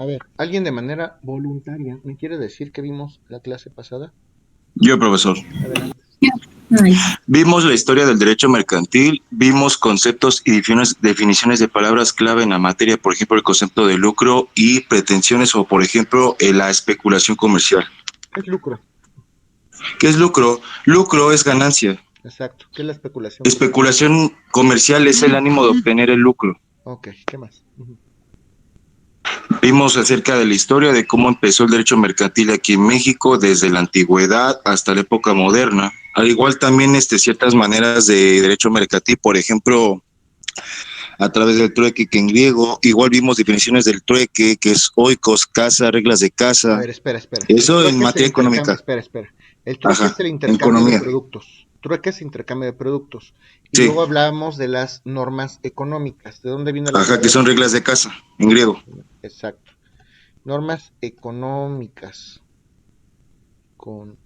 A ver, alguien de manera voluntaria, ¿me quiere decir que vimos la clase pasada? Yo, profesor. Adelante. Nice. Vimos la historia del derecho mercantil, vimos conceptos y definiciones de palabras clave en la materia, por ejemplo, el concepto de lucro y pretensiones o, por ejemplo, la especulación comercial. ¿Qué es lucro? ¿Qué es lucro? Lucro es ganancia. Exacto. ¿Qué es la especulación comercial? Especulación comercial es el ánimo de obtener el lucro. Ok, ¿qué más? Vimos acerca de la historia de cómo empezó el derecho mercantil aquí en México desde la antigüedad hasta la época moderna. Al igual también ciertas maneras de derecho mercantil, por ejemplo, a través del trueque que en griego, igual vimos definiciones del trueque, que es oikos, casa, reglas de A casa, ver, espera. El eso en trueque es el materia intercambio, económica, espera. El trueque ajá, es el en intercambio de economía, productos. Trueque es intercambio de productos. Y sí, luego hablábamos de las normas económicas. ¿De dónde vienen las ajá, que normas son reglas de económicas? casa, en griego. Exacto. Normas económicas. Con...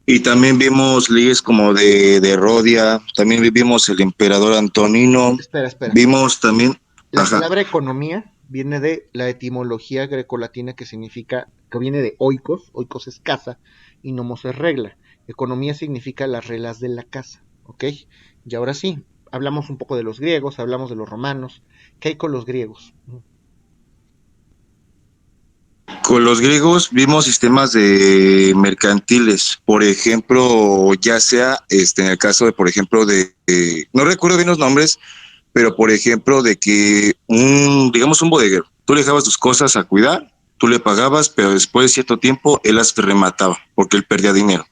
Y también vimos leyes como de Rodia, también vimos el emperador Antonino, Espera. vimos también, La ajá, palabra economía viene de la etimología grecolatina que viene de oikos, oikos es casa y nomos es regla. Economía significa las reglas de la casa, ¿ok? Y ahora sí, hablamos un poco de los griegos, hablamos de los romanos. ¿Qué hay con los griegos? con los griegos vimos sistemas de mercantiles, por ejemplo, ya sea en el caso de, por ejemplo, no recuerdo bien los nombres, pero por ejemplo, de que digamos un bodeguero, tú le dejabas tus cosas a cuidar, tú le pagabas, pero después de cierto tiempo él las remataba porque él perdía dinero.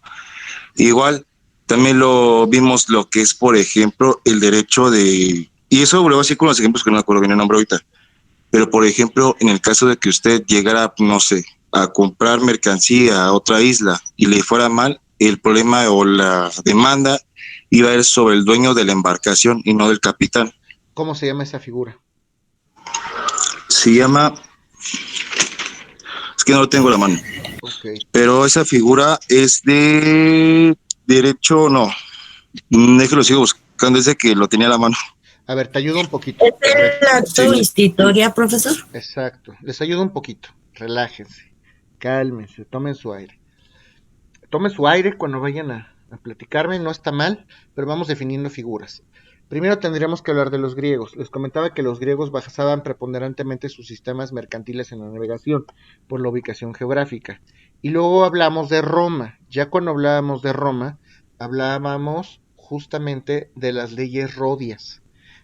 Igual, también lo vimos lo que es, por ejemplo, el derecho y eso lo voy a decir con los ejemplos que no me acuerdo bien el nombre ahorita, pero por ejemplo, en el caso de que usted llegara, no sé, a comprar mercancía a otra isla y le fuera mal, el problema o la demanda iba a ir sobre el dueño de la embarcación y no del capitán. ¿Cómo se llama esa figura? Se llama, es que no lo tengo a la mano, Ok. pero esa figura es de derecho, no, es que lo sigo buscando, es de que lo tenía a la mano. A ver, te ayudo un poquito. ¿Es A ver, el acto Sí. institutoria, profesor? exacto. Les ayudo un poquito. Relájense. Cálmense. Tomen su aire. Tomen su aire cuando vayan a platicarme, no está mal, pero vamos definiendo figuras. Primero tendríamos que hablar de los griegos. Les comentaba que los griegos basaban preponderantemente sus sistemas mercantiles en la navegación por la ubicación geográfica. Y luego hablamos de Roma. Ya cuando hablábamos de Roma, hablábamos justamente de las leyes rodias.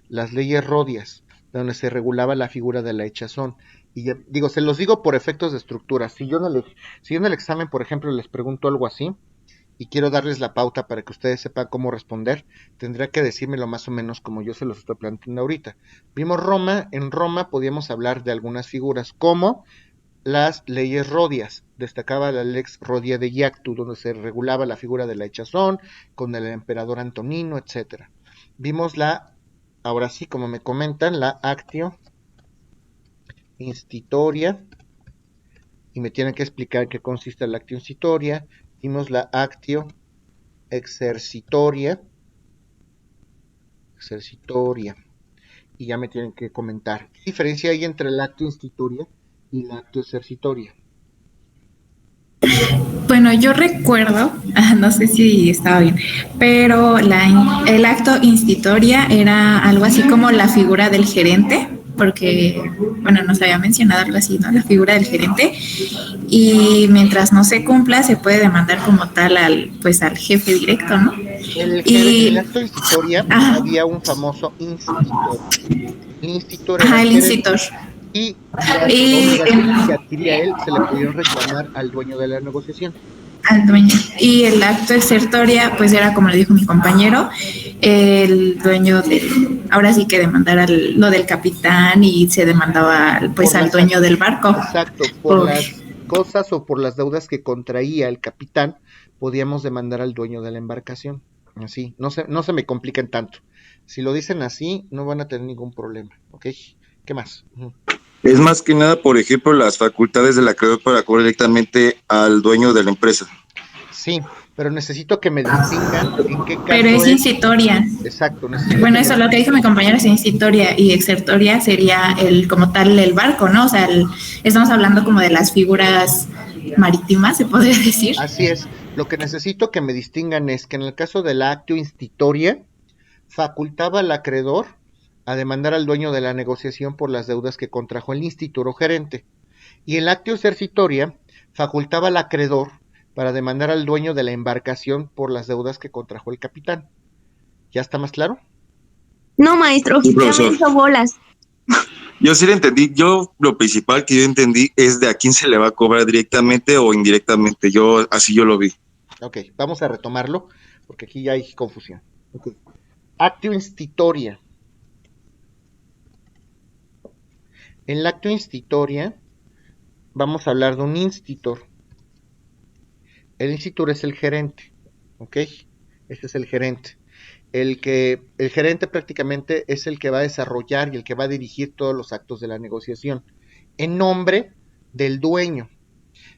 Las leyes rodias, donde se regulaba la figura de la hechazón. Y ya, digo, se los digo por efectos de estructura. Si yo en el examen, por ejemplo, les pregunto algo así y quiero darles la pauta para que ustedes sepan cómo responder, tendría que decírmelo más o menos como yo se los estoy planteando ahorita. Vimos Roma, en Roma podíamos hablar de algunas figuras como las leyes rodias. Destacaba la lex rodia de Iactu, donde se regulaba la figura de la hechazón con el emperador Antonino, etcétera. Vimos ahora sí, como me comentan, la actio institutoria, y me tienen que explicar en qué consiste la actio institutoria. Vimos la actio exercitoria, y ya me tienen que comentar qué diferencia hay entre la actio institutoria y la actio exercitoria. Bueno, yo recuerdo, no sé si estaba bien, pero el acto institutoria era algo así como la figura del gerente, porque, bueno, nos había mencionado algo así, ¿no? La figura del gerente. Y mientras no se cumpla, se puede demandar como tal pues al jefe directo, ¿no? En el Y, acto institutoria ajá, había un famoso institutor. El institutor era ajá, el el gerente incitor. y las Y obligaciones que adquiría él se le podían reclamar al dueño de la negociación. al dueño. Y el acto exertoria, pues era como le dijo mi compañero, el dueño ahora sí que demandara lo del capitán y se demandaba pues Por al las, dueño del barco. exacto, por Por, las cosas o por las deudas que contraía el capitán, podíamos demandar al dueño de la embarcación. Así, no se me compliquen tanto. Si lo dicen así, no van a tener ningún problema, ¿ok? ¿Qué más? Es más que nada, por ejemplo, las facultades del acreedor para cobrar directamente al dueño de la empresa. Sí, pero necesito que me distingan en qué caso Pero es incitoria. Exacto. Necesito Bueno, que eso me- lo que dijo mi compañera es incitoria y exertoria sería el como tal el barco, ¿no? O sea, estamos hablando como de las figuras marítimas, se podría decir. Así es. Lo que necesito que me distingan es que en el caso de la actio institoria, facultaba al acreedor a demandar al dueño de la negociación por las deudas que contrajo el instituto o gerente. Y el actio exercitoria facultaba al acreedor para demandar al dueño de la embarcación por las deudas que contrajo el capitán. ¿Ya está más claro? No, maestro, Sí, ya me profesor. hizo bolas. Yo sí lo entendí. Yo lo principal que yo entendí es de a quién se le va a cobrar directamente o indirectamente. Así yo lo vi. Ok, vamos a retomarlo porque aquí ya hay confusión. Ok. Actio institoria. En la actio institoria vamos a hablar de un institutor. El institutor es el gerente, ¿ok? Este es el gerente. El gerente prácticamente es el que va a desarrollar y el que va a dirigir todos los actos de la negociación en nombre del dueño.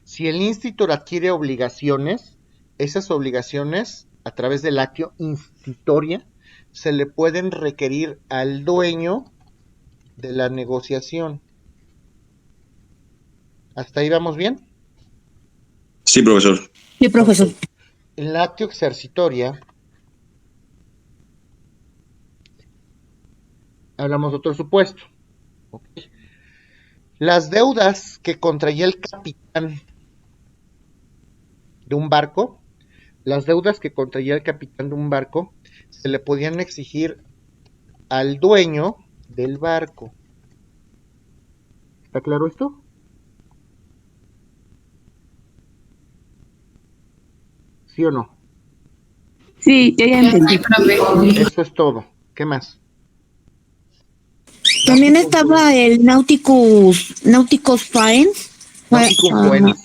Si el institutor adquiere obligaciones, esas obligaciones a través del actio institoria se le pueden requerir al dueño de la negociación. ¿Hasta ahí vamos bien? Sí, profesor. Sí, profesor. Ok. En la actio exercitoria hablamos de otro supuesto. ¿Ok? Las deudas que contraía el capitán de un barco, las deudas que contraía el capitán de un barco, se le podían exigir al dueño del barco. ¿Está claro esto? ¿Sí o no? Sí, yo ya entendí. Sí, profe. Eso es todo. ¿Qué más? También estaba el Nauticus Faens. Nauticus Ajá, Buenos.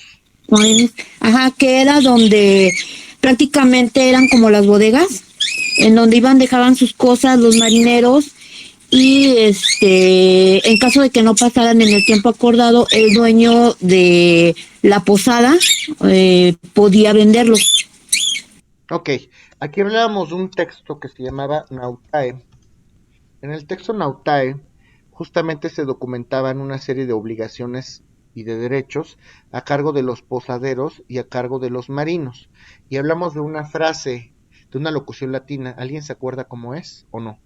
Faens, ajá, que era donde prácticamente eran como las bodegas, en donde dejaban sus cosas los marineros y en caso de que no pasaran en el tiempo acordado, el dueño de la posada podía venderlos. Ok, aquí hablábamos de un texto que se llamaba Nautae. En el texto Nautae justamente se documentaban una serie de obligaciones y de derechos a cargo de los posaderos y a cargo de los marinos. Y hablamos de una frase, de una locución latina. ¿Alguien se acuerda cómo es o no?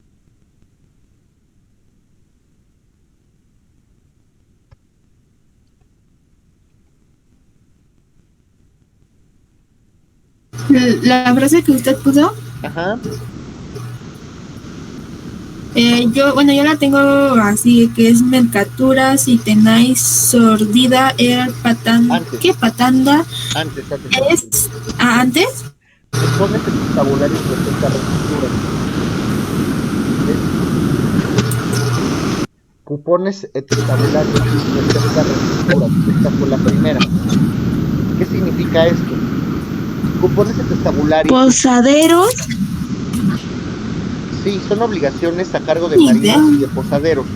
La frase que usted puso, Ajá. yo la tengo así, que es mercatura, si tenéis sordida, Antes. ¿qué patanda Antes. es? ¿Antes? Cupones en tus tabularios respecto a reestructuras. Cupones en tus tabularios respecto a reestructuras. Esta fue la primera. ¿Qué significa esto? Cupones en tus tabularios. Posaderos. Sí, son obligaciones a cargo de Ni marinos idea. y de posaderos,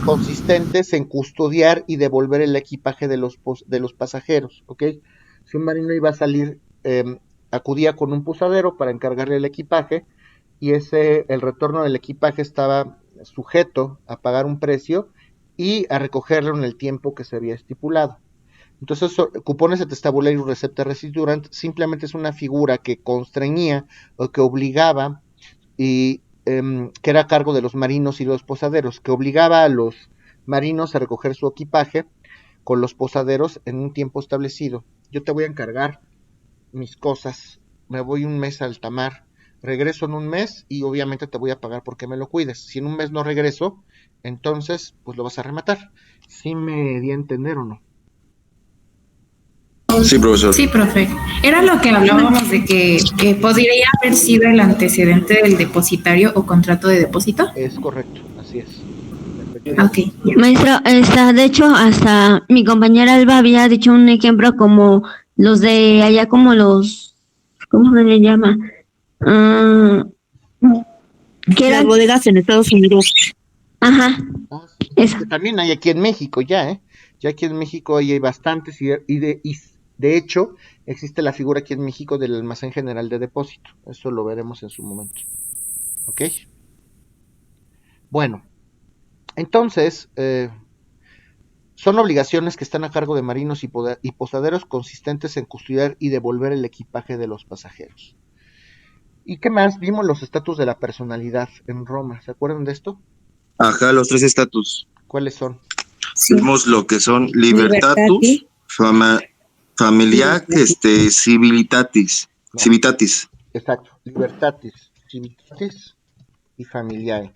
consistentes en custodiar y devolver el equipaje de los pasajeros, ¿ok? Si un marino iba a salir, acudía con un posadero para encargarle el equipaje y el retorno del equipaje estaba sujeto a pagar un precio y a recogerlo en el tiempo que se había estipulado. Entonces, cupones et stabularius recepta restiturant simplemente es una figura que constreñía o que obligaba y que era a cargo de los marinos y los posaderos, que obligaba a los marinos a recoger su equipaje con los posaderos en un tiempo establecido. Yo te voy a encargar mis cosas, me voy un mes al alta mar, regreso en un mes y obviamente te voy a pagar porque me lo cuides. Si en un mes no regreso, entonces pues lo vas a rematar. ¿Sí me di a entender o no? Sí, profesor. Sí, profe. Era lo que hablábamos de que podría haber sido el antecedente del depositario o contrato de depósito. Es correcto, así es. Ok, ya. Maestro, de hecho, hasta mi compañera Alba había dicho un ejemplo como los de allá, como ¿cómo se le llama? Ah, que Las eran, bodegas en Estados Unidos. ajá, Ah, sí. eso. Que también hay aquí en México ya, ¿eh? Ya aquí en México ahí hay bastantes De hecho, existe la figura aquí en México del almacén general de depósito. Eso lo veremos en su momento. ¿Ok? Bueno, entonces, son obligaciones que están a cargo de marinos y posaderos consistentes en custodiar y devolver el equipaje de los pasajeros. ¿Y qué más? Vimos los estatus de la personalidad en Roma. ¿Se acuerdan de esto? Ajá, los tres estatus. ¿Cuáles son? Sí. Vimos lo que son Libertati. libertatus, familiar, civilitatis. No, Civitatis. exacto. Libertatis, civitatis y familiae.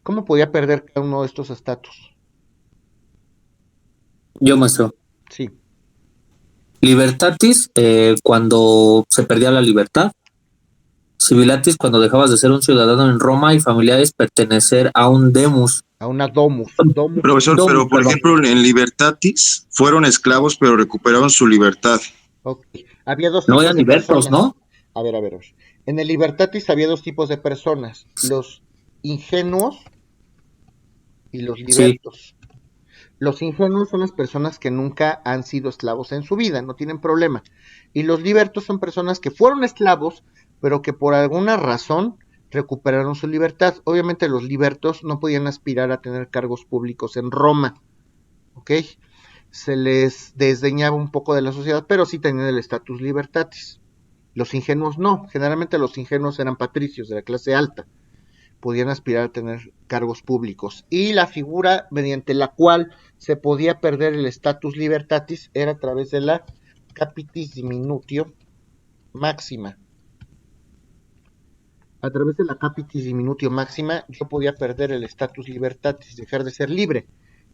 ¿Cómo podía perder cada uno de estos estatus? Yo muestro. Sí, Libertatis, cuando se perdía la libertad. Civilatis, cuando dejabas de ser un ciudadano en Roma. Y familiares, pertenecer a un demus. a una domus. Domus. Profesor, Domus, pero por perdón. ejemplo, en libertatis fueron esclavos, pero recuperaron su libertad. Ok. Había dos No tipos eran de libertos, personas. ¿no? A ver, a ver. En el Libertatis había dos tipos de personas. Los ingenuos y los Sí. libertos. Los ingenuos son las personas que nunca han sido esclavos en su vida, no tienen problema. Y los libertos son personas que fueron esclavos, pero que por alguna razón recuperaron su libertad. Obviamente los libertos no podían aspirar a tener cargos públicos en Roma, ¿ok? Se les desdeñaba un poco de la sociedad, pero sí tenían el status libertatis. Los ingenuos no, generalmente los ingenuos eran patricios de la clase alta, podían aspirar a tener cargos públicos. Y la figura mediante la cual se podía perder el status libertatis era a través de la capitis diminutio máxima. A través de la capitis diminutio máxima yo podía perder el status libertatis, dejar de ser libre.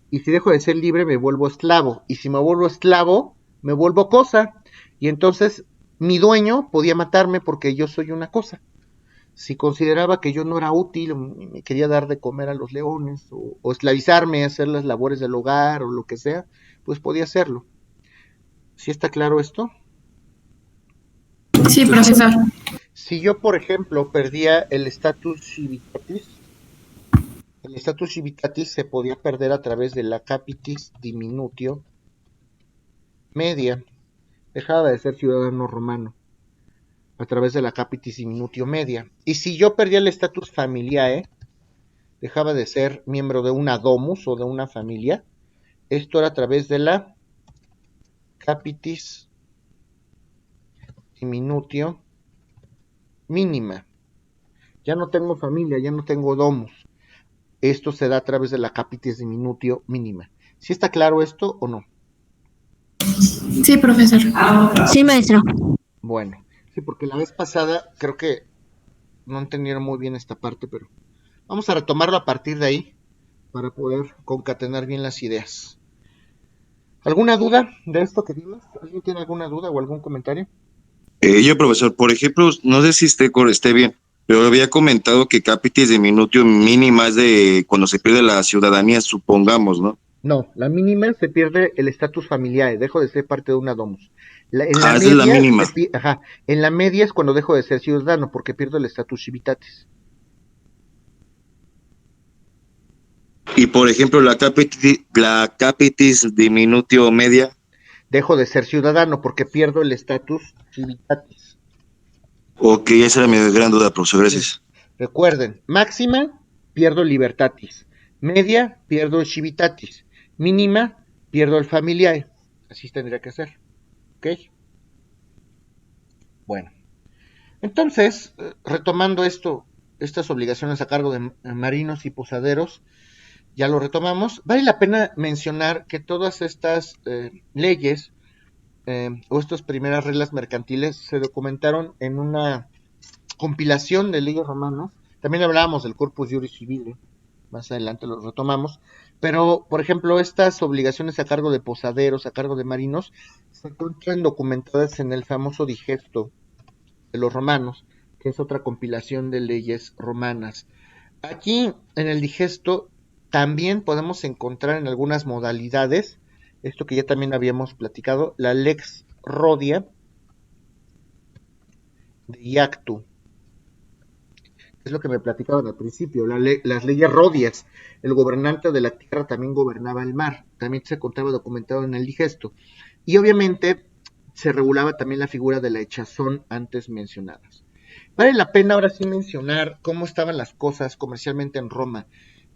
Y si dejo de ser libre me vuelvo esclavo. Y si me vuelvo esclavo, me vuelvo cosa. Y entonces mi dueño podía matarme porque yo soy una cosa. Si consideraba que yo no era útil, me quería dar de comer a los leones, o esclavizarme, hacer las labores del hogar, o lo que sea, pues podía hacerlo. ¿Sí está claro esto? Sí, profesor. Si yo, por ejemplo, perdía el status civitatis se podía perder a través de la capitis diminutio media. Dejaba de ser ciudadano romano a través de la capitis diminutio media. Y si yo perdía el status familiae, dejaba de ser miembro de una domus o de una familia. Esto era a través de la capitis diminutio mínima. Ya no tengo familia, ya no tengo domus. Esto se da a través de la capitis diminutio mínima. ¿Sí está claro esto o no? Sí, profesor. Sí, maestro. Bueno, sí, porque la vez pasada creo que no entendieron muy bien esta parte, pero vamos a retomarlo a partir de ahí para poder concatenar bien las ideas. ¿Alguna duda de esto que vimos? ¿Alguien tiene alguna duda o algún comentario? Yo, profesor, por ejemplo, no sé si esté bien, pero había comentado que capitis diminutio mínima es de cuando se pierde la ciudadanía, supongamos, ¿no? No, la mínima se pierde el estatus familiar, dejo de ser parte de una domus. En la Esa es la media mínima. en la media es cuando dejo de ser ciudadano porque pierdo el estatus civitatis. Y por ejemplo, la capitis diminutio media. Dejo de ser ciudadano porque pierdo el estatus civitatis. Ok, esa era mi gran duda, profesor, gracias. Sí. Recuerden, máxima, pierdo libertatis. Media, pierdo el civitatis. Mínima, pierdo el familiae. Así tendría que ser. ¿Ok? Bueno. Entonces, retomando estas obligaciones a cargo de marinos y posaderos, ya lo retomamos. Vale la pena mencionar que todas estas leyes o estas primeras reglas mercantiles se documentaron en una compilación de leyes romanas. También hablábamos del Corpus Juris Civile, más adelante lo retomamos, pero por ejemplo estas obligaciones a cargo de posaderos, a cargo de marinos, se encuentran documentadas en el famoso Digesto de los romanos, que es otra compilación de leyes romanas. Aquí en el Digesto también podemos encontrar en algunas modalidades, esto que ya también habíamos platicado, la Lex Rodia de Iactu, Es lo que me platicaban al principio, las leyes rodias. El gobernante de la tierra también gobernaba el mar, también se encontraba documentado en el digesto. Y obviamente se regulaba también la figura de la hechazón antes mencionadas. Vale la pena ahora sí mencionar cómo estaban las cosas comercialmente en Roma.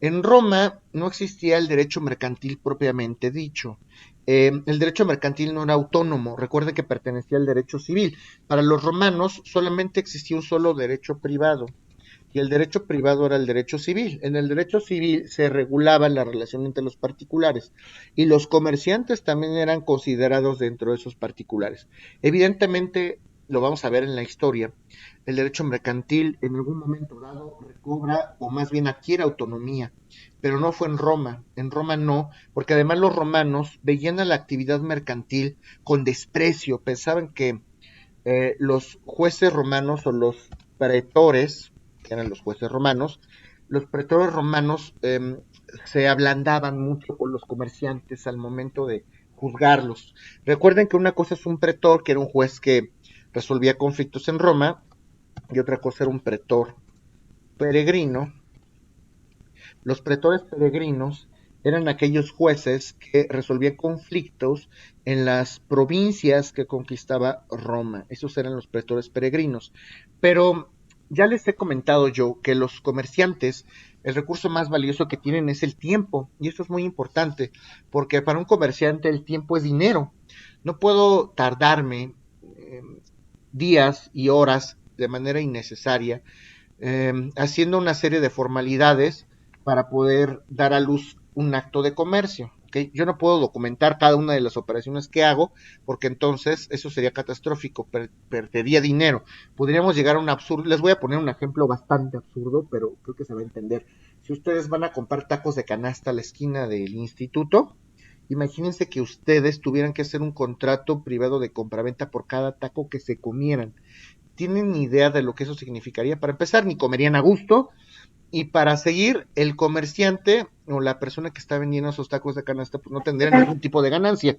En Roma no existía el derecho mercantil propiamente dicho. El derecho mercantil no era autónomo, recuerden que pertenecía al derecho civil. Para los romanos solamente existía un solo derecho privado, y el derecho privado era el derecho civil. En el derecho civil se regulaba la relación entre los particulares, y los comerciantes también eran considerados dentro de esos particulares. Evidentemente, lo vamos a ver en la historia, el derecho mercantil en algún momento dado recobra o más bien adquiere autonomía, pero no fue en Roma no, porque además los romanos veían a la actividad mercantil con desprecio, pensaban que los jueces romanos o los pretores, que eran los jueces romanos, los pretores romanos se ablandaban mucho con los comerciantes al momento de juzgarlos. Recuerden que una cosa es un pretor, que era un juez que resolvía conflictos en Roma, y otra cosa era un pretor peregrino. Los pretores peregrinos eran aquellos jueces que resolvían conflictos en las provincias que conquistaba Roma. Esos eran los pretores peregrinos. Pero ya les he comentado yo que los comerciantes, el recurso más valioso que tienen es el tiempo. Y esto es muy importante, porque para un comerciante el tiempo es dinero. No puedo tardarme días y horas de manera innecesaria haciendo una serie de formalidades para poder dar a luz un acto de comercio. ¿Okay? Yo no puedo documentar cada una de las operaciones que hago, porque entonces eso sería catastrófico, perdería dinero. Podríamos llegar a un absurdo. Les voy a poner un ejemplo bastante absurdo, pero creo que se va a entender. Si ustedes van a comprar tacos de canasta a la esquina del instituto, imagínense que ustedes tuvieran que hacer un contrato privado de compraventa por cada taco que se comieran. ¿Tienen ni idea de lo que eso significaría? Para empezar, ni comerían a gusto, y para seguir, el comerciante o la persona que está vendiendo esos tacos de canasta pues no tendría ningún tipo de ganancia.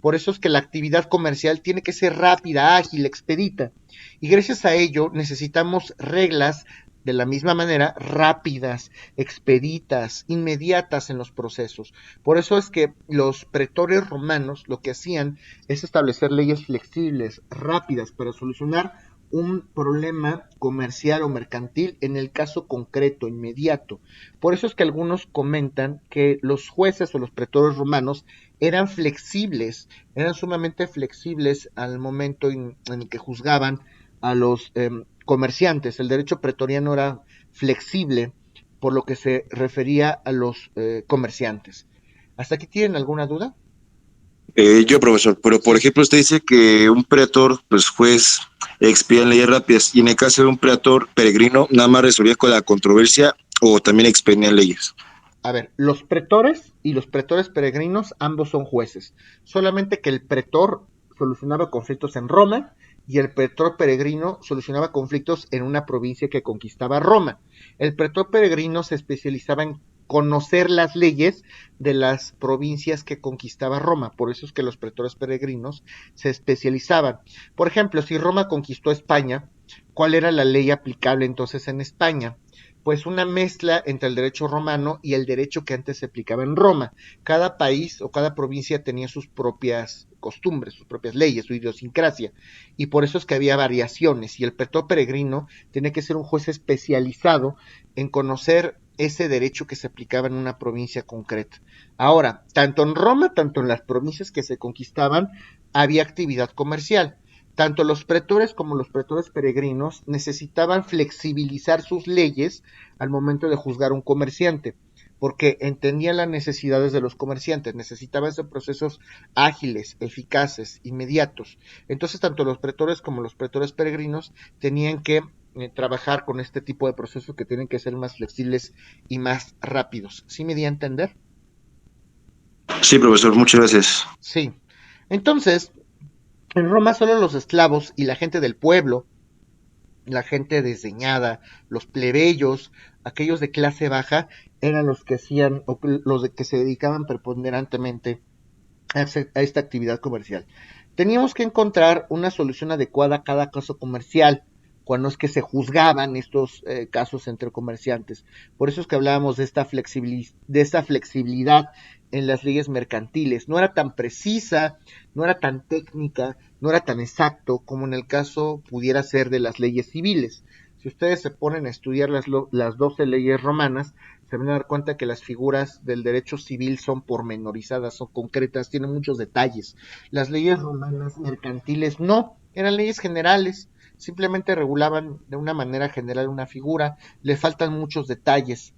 Por eso es que la actividad comercial tiene que ser rápida, ágil, expedita. Y gracias a ello necesitamos reglas de la misma manera rápidas, expeditas, inmediatas en los procesos. Por eso es que los pretores romanos lo que hacían es establecer leyes flexibles, rápidas, para solucionar un problema comercial o mercantil en el caso concreto, inmediato. Por eso es que algunos comentan que los jueces o los pretores romanos eran flexibles, eran sumamente flexibles al momento en el que juzgaban a los comerciantes. El derecho pretoriano era flexible por lo que se refería a los comerciantes. ¿Hasta aquí tienen alguna duda? Yo, profesor, pero por ejemplo, usted dice que un pretor, pues juez, expide leyes rápidas, y en el caso de un pretor peregrino, nada más resolvía con la controversia o también expedía leyes. A ver, los pretores y los pretores peregrinos ambos son jueces, solamente que el pretor solucionaba conflictos en Roma y el pretor peregrino solucionaba conflictos en una provincia que conquistaba Roma. El pretor peregrino se especializaba en conocer las leyes de las provincias que conquistaba Roma, por eso es que los pretores peregrinos se especializaban. Por ejemplo, si Roma conquistó España, ¿cuál era la ley aplicable entonces en España? Pues una mezcla entre el derecho romano y el derecho que antes se aplicaba en Roma. Cada país o cada provincia tenía sus propias costumbres, sus propias leyes, su idiosincrasia, y por eso es que había variaciones, y el pretor peregrino tenía que ser un juez especializado en conocer ese derecho que se aplicaba en una provincia concreta. Ahora, tanto en Roma, tanto en las provincias que se conquistaban, había actividad comercial. Tanto los pretores como los pretores peregrinos necesitaban flexibilizar sus leyes al momento de juzgar a un comerciante, porque entendían las necesidades de los comerciantes, necesitaban esos procesos ágiles, eficaces, inmediatos. Entonces, tanto los pretores como los pretores peregrinos tenían que trabajar con este tipo de procesos que tienen que ser más flexibles y más rápidos. ¿Sí me di a entender? Sí, profesor, muchas gracias. Sí. Entonces, en Roma solo los esclavos y la gente del pueblo, la gente desdeñada, los plebeyos, aquellos de clase baja, eran los que hacían, o los de que se dedicaban preponderantemente a esta actividad comercial. Teníamos que encontrar una solución adecuada a cada caso comercial. cuando es que se juzgaban estos casos entre comerciantes. Por eso es que hablábamos de esta flexibilidad en las leyes mercantiles. No era tan precisa, no era tan técnica, no era tan exacto como en el caso pudiera ser de las leyes civiles. Si ustedes se ponen a estudiar las 12 leyes romanas, se van a dar cuenta que las figuras del derecho civil son pormenorizadas, son concretas, tienen muchos detalles. Las leyes romanas mercantiles no, eran leyes generales, simplemente regulaban de una manera general una figura, le faltan muchos detalles.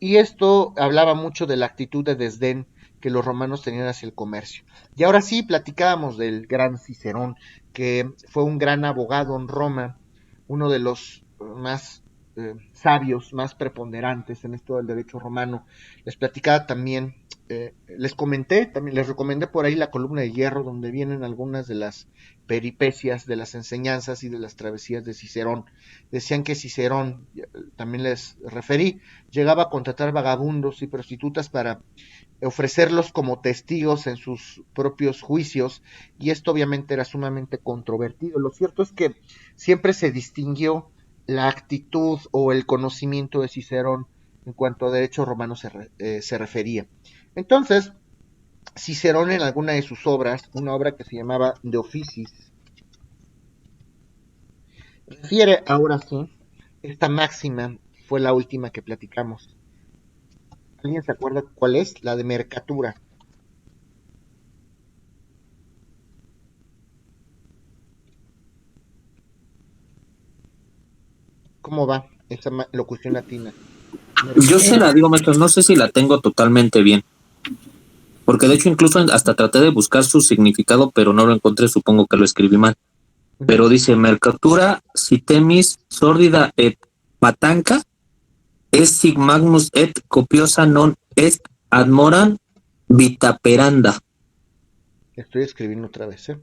Y esto hablaba mucho de la actitud de desdén que los romanos tenían hacia el comercio. Y ahora sí, platicábamos del gran Cicerón, que fue un gran abogado en Roma, uno de los más sabios, más preponderantes en esto del derecho romano. Les platicaba también, les comenté, también les recomendé por ahí la columna de hierro, donde vienen algunas de las peripecias, de las enseñanzas y de las travesías de Cicerón. Decían que Cicerón, también les referí, llegaba a contratar vagabundos y prostitutas para ofrecerlos como testigos en sus propios juicios, y esto obviamente era sumamente controvertido. Lo cierto es que siempre se distinguió la actitud o el conocimiento de Cicerón en cuanto a derecho romano se refería. Entonces, Cicerón en alguna de sus obras, una obra que se llamaba De Officiis, refiere ahora sí, esta máxima fue la última que platicamos. ¿Alguien se acuerda cuál es? La de mercatura. ¿Cómo va esa locución latina? Yo se la digo, maestro, no sé si la tengo totalmente bien. Porque de hecho incluso hasta traté de buscar su significado, pero no lo encontré, supongo que lo escribí mal. Pero dice, mercatura sitemis sordida et patanca est sig magnus et copiosa non est ad moram vitaperanda. Estoy escribiendo otra vez, ¿eh?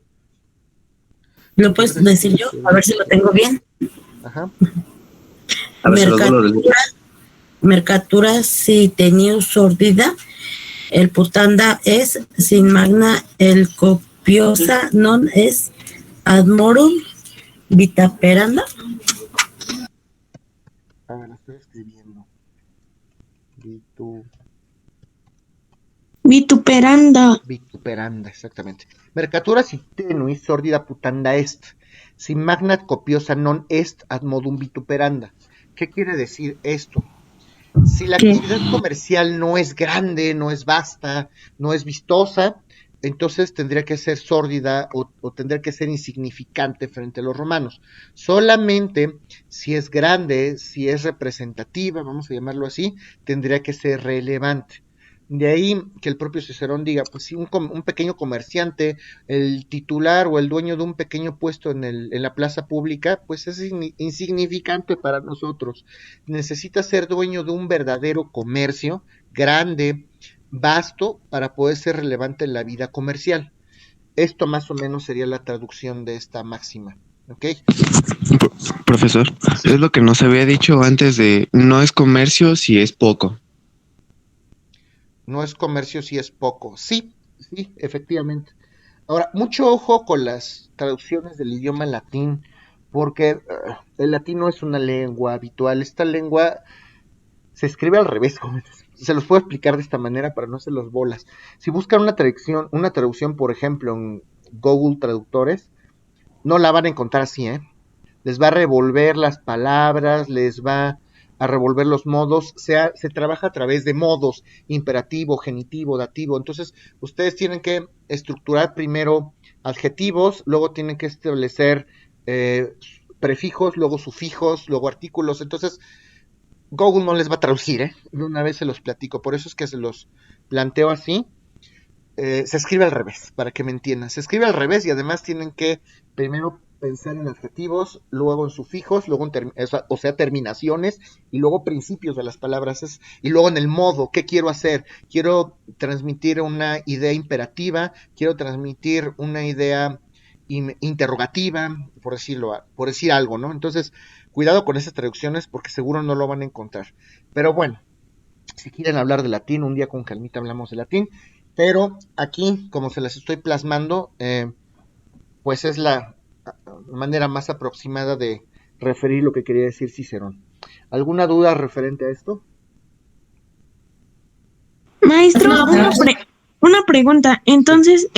¿Lo puedes decir yo? A ver si lo tengo bien. Ajá. A ver, mercatura sitenius sordida, el putanda es sin magna, el copiosa non es ad morum vitaperanda. A ver, estoy escribiendo. Vituperanda, exactamente. Mercatura sitenuis sordida putanda est, sin magna copiosa non est ad modum vituperanda. ¿Qué quiere decir esto? Si la actividad comercial no es grande, no es vasta, no es vistosa, entonces tendría que ser sórdida o tendría que ser insignificante frente a los romanos. Solamente si es grande, si es representativa, vamos a llamarlo así, tendría que ser relevante. De ahí que el propio Cicerón diga, pues si un pequeño comerciante, el titular o el dueño de un pequeño puesto en la plaza pública, pues es insignificante para nosotros. Necesita ser dueño de un verdadero comercio, grande, vasto, para poder ser relevante en la vida comercial. Esto más o menos sería la traducción de esta máxima. ¿Ok? Profesor, es lo que nos había dicho antes de no es comercio si es poco. No es comercio si es poco. Sí, efectivamente. Ahora, mucho ojo con las traducciones del idioma latín, porque el latín no es una lengua habitual. Esta lengua se escribe al revés, se los puedo explicar de esta manera para no hacer los bolas. Si buscan una traducción, por ejemplo, en Google Traductores, no la van a encontrar así, ¿eh? Les va a revolver las palabras, les va a revolver los modos, se trabaja a través de modos, imperativo, genitivo, dativo. Entonces, ustedes tienen que estructurar primero adjetivos, luego tienen que establecer prefijos, luego sufijos, luego artículos. Entonces, Google no les va a traducir, ¿eh? De una vez se los platico, por eso es que se los planteo así. Se escribe al revés, para que me entiendan. Se escribe al revés y además tienen que primero pensar en adjetivos, luego en sufijos, luego en terminaciones y luego principios de las palabras y luego en el modo, ¿qué quiero hacer? Quiero transmitir una idea imperativa, quiero transmitir una idea interrogativa, por decir algo, ¿no? Entonces, cuidado con esas traducciones porque seguro no lo van a encontrar. Pero bueno, si quieren hablar de latín, un día con calmita hablamos de latín, pero aquí, como se las estoy plasmando, pues es la manera más aproximada de referir lo que quería decir Cicerón. ¿Alguna duda referente a esto? Maestro, No, una pregunta. Entonces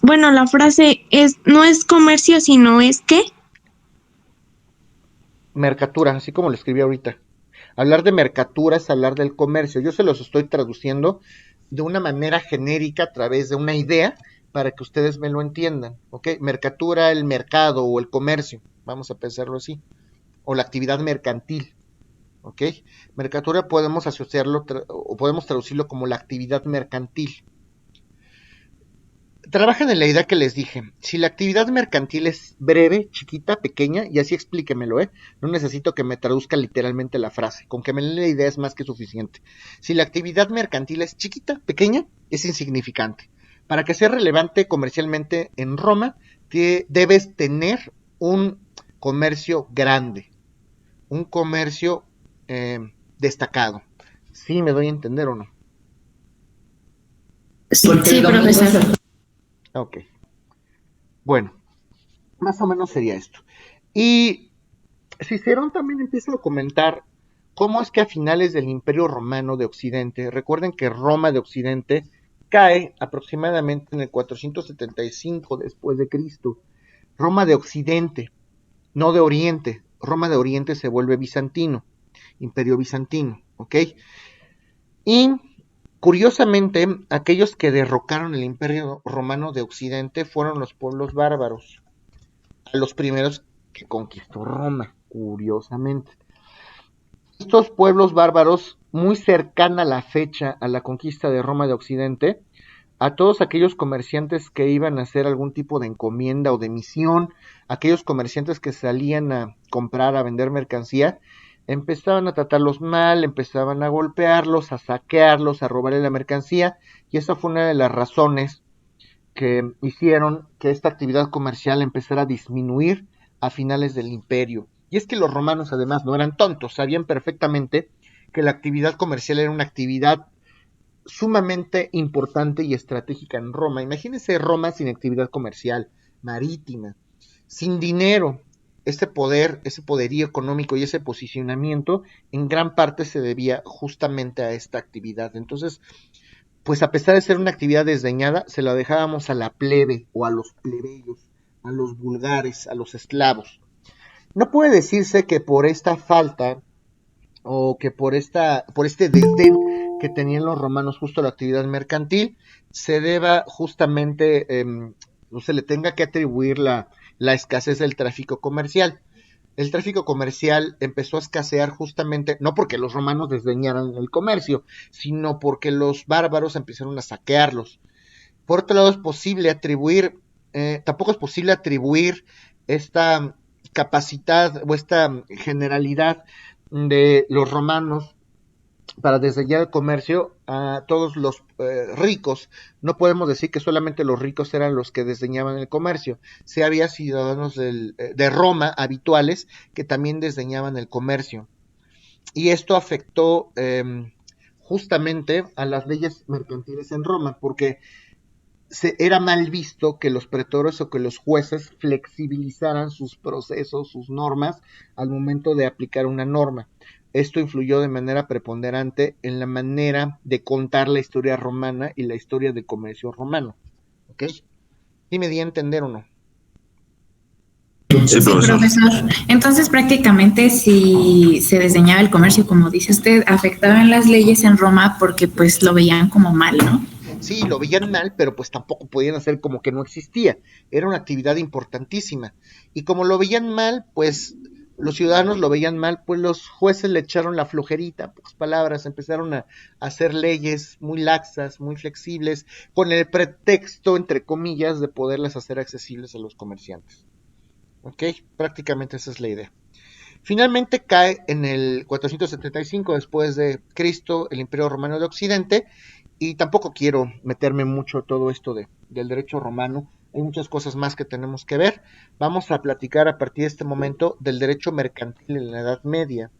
bueno, la frase no es comercio, sino es ¿qué? Mercatura, así como lo escribí ahorita. Hablar de mercatura es hablar del comercio. Yo se los estoy traduciendo de una manera genérica a través de una idea para que ustedes me lo entiendan, ¿ok? Mercatura, el mercado o el comercio, vamos a pensarlo así, o la actividad mercantil, ¿ok? Mercatura podemos asociarlo o podemos traducirlo como la actividad mercantil. Trabajan en la idea que les dije. Si la actividad mercantil es breve, chiquita, pequeña, y así explíquemelo, no necesito que me traduzca literalmente la frase. Con que me den la idea es más que suficiente. Si la actividad mercantil es chiquita, pequeña, es insignificante. Para que sea relevante comercialmente en Roma, debes tener un comercio grande, un comercio destacado. ¿Sí me doy a entender o no? Sí, profesor. Ok. Bueno, más o menos sería esto. Y Cicerón también empieza a comentar cómo es que a finales del Imperio Romano de Occidente, recuerden que Roma de Occidente cae aproximadamente en el 475 después de Cristo. Roma de Occidente, no de Oriente. Roma de Oriente se vuelve bizantino, Imperio bizantino, ¿ok? Y curiosamente, aquellos que derrocaron el Imperio Romano de Occidente fueron los pueblos bárbaros, a los primeros que conquistó Roma, curiosamente. Estos pueblos bárbaros, muy cercana a la fecha a la conquista de Roma de Occidente, a todos aquellos comerciantes que iban a hacer algún tipo de encomienda o de misión, aquellos comerciantes que salían a comprar, a vender mercancía, empezaban a tratarlos mal, empezaban a golpearlos, a saquearlos, a robarle la mercancía, y esa fue una de las razones que hicieron que esta actividad comercial empezara a disminuir a finales del imperio. Y es que los romanos además no eran tontos, sabían perfectamente que la actividad comercial era una actividad sumamente importante y estratégica en Roma. Imagínense Roma sin actividad comercial, marítima, sin dinero. Ese poder, ese poderío económico y ese posicionamiento en gran parte se debía justamente a esta actividad. Entonces, pues a pesar de ser una actividad desdeñada, se la dejábamos a la plebe o a los plebeyos, a los vulgares, a los esclavos. No puede decirse que por esta falta o que por este desdén que tenían los romanos justo a la actividad mercantil se deba justamente o se le tenga que atribuir la escasez del tráfico comercial. El tráfico comercial empezó a escasear justamente, no porque los romanos desdeñaran el comercio, sino porque los bárbaros empezaron a saquearlos. Por otro lado, es posible atribuir, tampoco es posible atribuir esta capacidad o esta generalidad de los romanos para desdeñar el comercio a todos los ricos. No podemos decir que solamente los ricos eran los que desdeñaban el comercio. Sí había ciudadanos de Roma habituales que también desdeñaban el comercio. Y esto afectó justamente a las leyes mercantiles en Roma, porque era mal visto que los pretores o que los jueces flexibilizaran sus procesos, sus normas, al momento de aplicar una norma. Esto influyó de manera preponderante en la manera de contar la historia romana y la historia del comercio romano. ¿Ok? ¿Sí me di a entender o no? Sí, profesor. Profesor, entonces prácticamente si se desdeñaba el comercio, como dice usted, afectaban las leyes en Roma porque pues lo veían como mal, ¿no? Sí, lo veían mal, pero pues tampoco podían hacer como que no existía. Era una actividad importantísima. Y como lo veían mal, pues los ciudadanos lo veían mal, pues los jueces le echaron la flojerita, pocas palabras, empezaron a hacer leyes muy laxas, muy flexibles, con el pretexto, entre comillas, de poderlas hacer accesibles a los comerciantes. ¿Ok? Prácticamente esa es la idea. Finalmente cae en el 475 después de Cristo el Imperio Romano de Occidente, y tampoco quiero meterme mucho todo esto del derecho romano. Hay muchas cosas más que tenemos que ver. Vamos a platicar a partir de este momento del derecho mercantil en la Edad Media.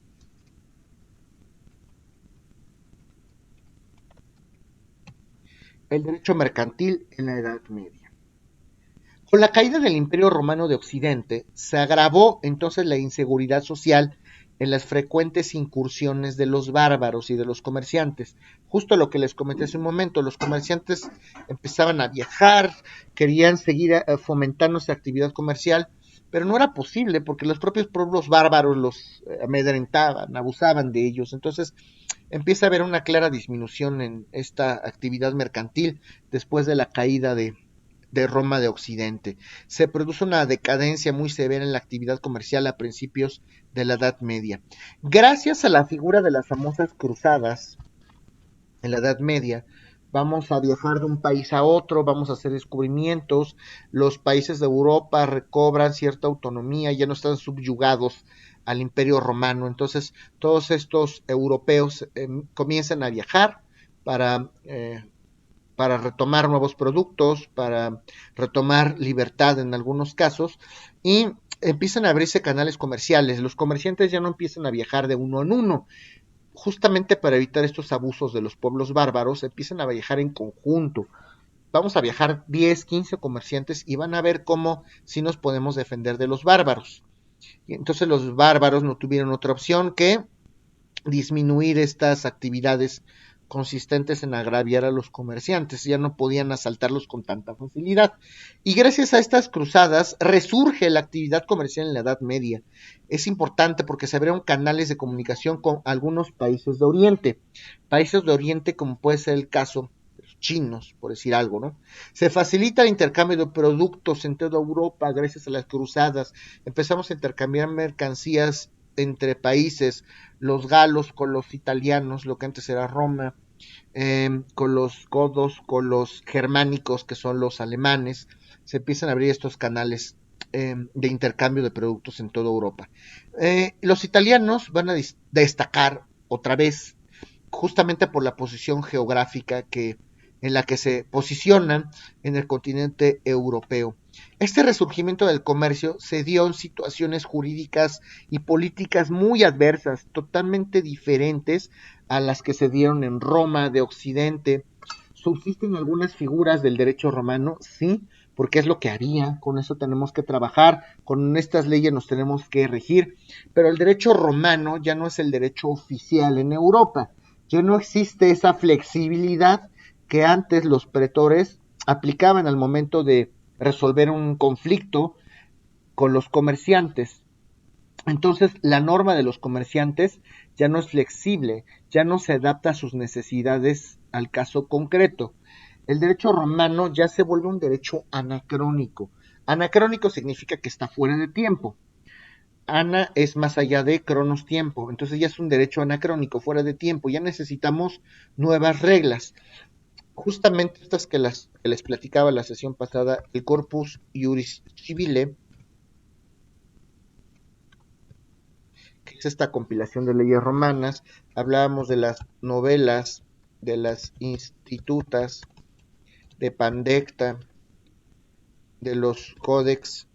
El derecho mercantil en la Edad Media. Con la caída del Imperio Romano de Occidente, se agravó entonces la inseguridad social en las frecuentes incursiones de los bárbaros y de los comerciantes. Justo lo que les comenté hace un momento, los comerciantes empezaban a viajar, querían seguir fomentando esa actividad comercial, pero no era posible porque los propios pueblos bárbaros los amedrentaban, abusaban de ellos. Entonces empieza a haber una clara disminución en esta actividad mercantil después de la caída de Roma de Occidente. Se produce una decadencia muy severa en la actividad comercial a principios de la Edad Media. Gracias a la figura de las famosas cruzadas en la Edad Media, vamos a viajar de un país a otro, vamos a hacer descubrimientos, los países de Europa recobran cierta autonomía, ya no están subyugados al Imperio Romano. Entonces todos estos europeos comienzan a viajar para retomar nuevos productos, para retomar libertad en algunos casos, y empiezan a abrirse canales comerciales. Los comerciantes ya no empiezan a viajar de uno en uno, justamente para evitar estos abusos de los pueblos bárbaros, empiezan a viajar en conjunto. Vamos a viajar 10, 15 comerciantes y van a ver cómo sí nos podemos defender de los bárbaros. Y entonces los bárbaros no tuvieron otra opción que disminuir estas actividades consistentes en agraviar a los comerciantes, ya no podían asaltarlos con tanta facilidad. Y gracias a estas cruzadas resurge la actividad comercial en la Edad Media. Es importante porque se abrieron canales de comunicación con algunos países de Oriente como puede ser el caso de los chinos, por decir algo, ¿no? Se facilita el intercambio de productos en toda Europa gracias a las cruzadas. Empezamos a intercambiar mercancías entre países, los galos con los italianos, lo que antes era Roma, con los godos, con los germánicos, que son los alemanes. Se empiezan a abrir estos canales de intercambio de productos en toda Europa. Los italianos van a destacar otra vez, justamente por la posición geográfica en la que se posicionan en el continente europeo. Este resurgimiento del comercio se dio en situaciones jurídicas y políticas muy adversas, totalmente diferentes a las que se dieron en Roma de Occidente. ¿Subsisten algunas figuras del derecho romano? Sí, porque es lo que había, con eso tenemos que trabajar, con estas leyes nos tenemos que regir, pero el derecho romano ya no es el derecho oficial en Europa, ya no existe esa flexibilidad que antes los pretores aplicaban al momento de resolver un conflicto con los comerciantes. Entonces la norma de los comerciantes ya no es flexible, ya no se adapta a sus necesidades al caso concreto. El derecho romano ya se vuelve un derecho anacrónico. Anacrónico significa que está fuera de tiempo. Ana es más allá de cronos, tiempo. Entonces ya es un derecho anacrónico, fuera de tiempo. Ya necesitamos nuevas reglas. Justamente estas que les platicaba en la sesión pasada, el Corpus Juris Civile, que es esta compilación de leyes romanas. Hablábamos de las novelas, de las institutas, de Pandecta, de los códex.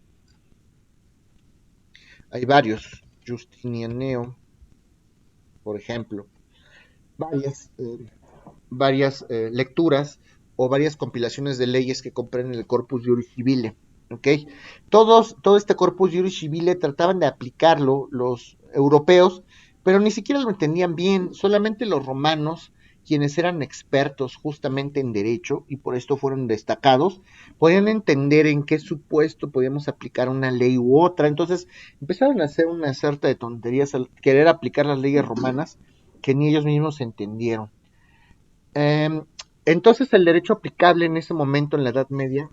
Hay varios, Justinianeo, por ejemplo, varias lecturas o varias compilaciones de leyes que comprenden el Corpus Juris Civile. ¿Okay? Todo este Corpus Juris Civile trataban de aplicarlo los europeos, pero ni siquiera lo entendían bien. Solamente los romanos, quienes eran expertos justamente en derecho y por esto fueron destacados, podían entender en qué supuesto podíamos aplicar una ley u otra. Entonces empezaron a hacer una sarta de tonterías al querer aplicar las leyes romanas que ni ellos mismos entendieron. Entonces el derecho aplicable en ese momento en la Edad Media,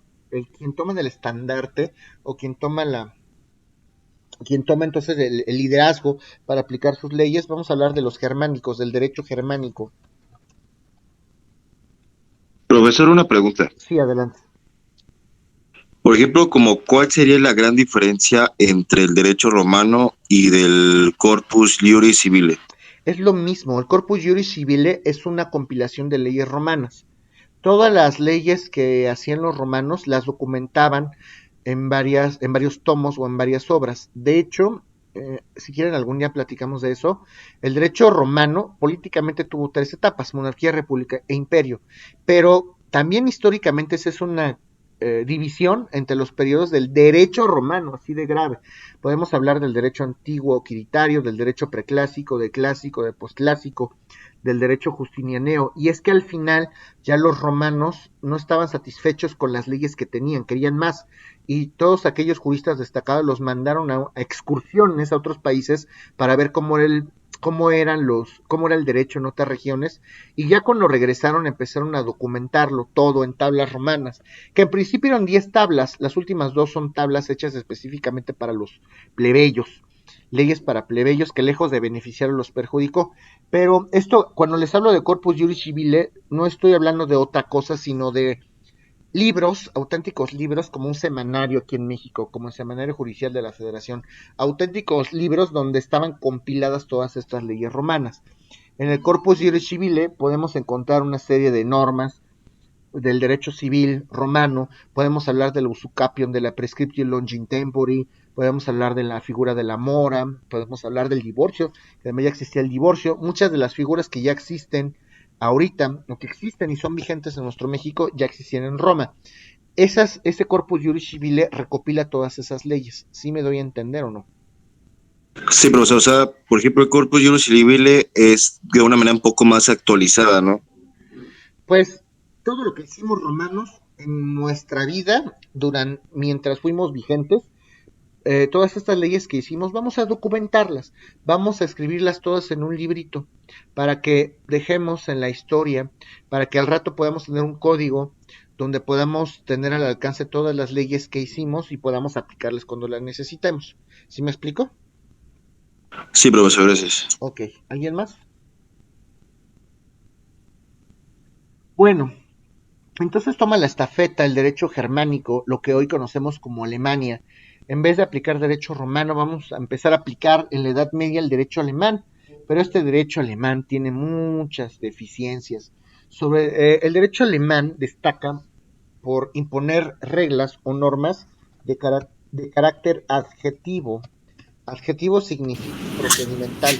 quien toma el estandarte o quien toma entonces el liderazgo para aplicar sus leyes, vamos a hablar de los germánicos, del derecho germánico. Profesor, una pregunta. Sí, adelante. Por ejemplo, ¿cuál sería la gran diferencia entre el derecho romano y del Corpus Juris Civile? Es lo mismo, el Corpus Juris Civile es una compilación de leyes romanas. Todas las leyes que hacían los romanos las documentaban en varios tomos o en varias obras. De hecho, si quieren algún día platicamos de eso, el derecho romano políticamente tuvo 3 etapas, monarquía, república e imperio, pero también históricamente esa es una división entre los periodos del derecho romano, así de grave. Podemos hablar del derecho antiguo quiritario, del derecho preclásico, de clásico, de posclásico, del derecho justinianeo, y es que al final ya los romanos no estaban satisfechos con las leyes que tenían, querían más, y todos aquellos juristas destacados los mandaron a excursiones a otros países para ver cómo era el derecho en otras regiones, y ya cuando regresaron empezaron a documentarlo todo en tablas romanas, que en principio eran 10 tablas, las últimas 2 son tablas hechas específicamente para los plebeyos, leyes para plebeyos que lejos de beneficiar los perjudicó. Pero esto, cuando les hablo de Corpus Juris Civile, no estoy hablando de otra cosa, sino de libros, auténticos libros, como un semanario aquí en México, como el Semanario Judicial de la Federación, auténticos libros donde estaban compiladas todas estas leyes romanas. En el Corpus Juris Civile podemos encontrar una serie de normas del derecho civil romano, podemos hablar del usucapion, de la prescriptio longitempori, podemos hablar de la figura de la mora, podemos hablar del divorcio, que además ya existía el divorcio, muchas de las figuras que ya existen ahorita, o que existen y son vigentes en nuestro México, ya existían en Roma. Ese Corpus Juris Civile recopila todas esas leyes, ¿sí me doy a entender o no? Sí, pero o sea, por ejemplo, el Corpus Juris Civile es de una manera un poco más actualizada, ¿no? Pues todo lo que hicimos romanos en nuestra vida, mientras fuimos vigentes, todas estas leyes que hicimos, vamos a documentarlas, vamos a escribirlas todas en un librito, para que dejemos en la historia, para que al rato podamos tener un código donde podamos tener al alcance todas las leyes que hicimos y podamos aplicarlas cuando las necesitemos. ¿Sí me explico? Sí, profesor, gracias. Ok, ¿alguien más? Bueno, entonces toma la estafeta el derecho germánico, lo que hoy conocemos como Alemania. En vez de aplicar derecho romano, vamos a empezar a aplicar en la Edad Media el derecho alemán, pero este derecho alemán tiene muchas deficiencias. El derecho alemán destaca por imponer reglas o normas de carácter adjetivo. Adjetivo significa procedimental.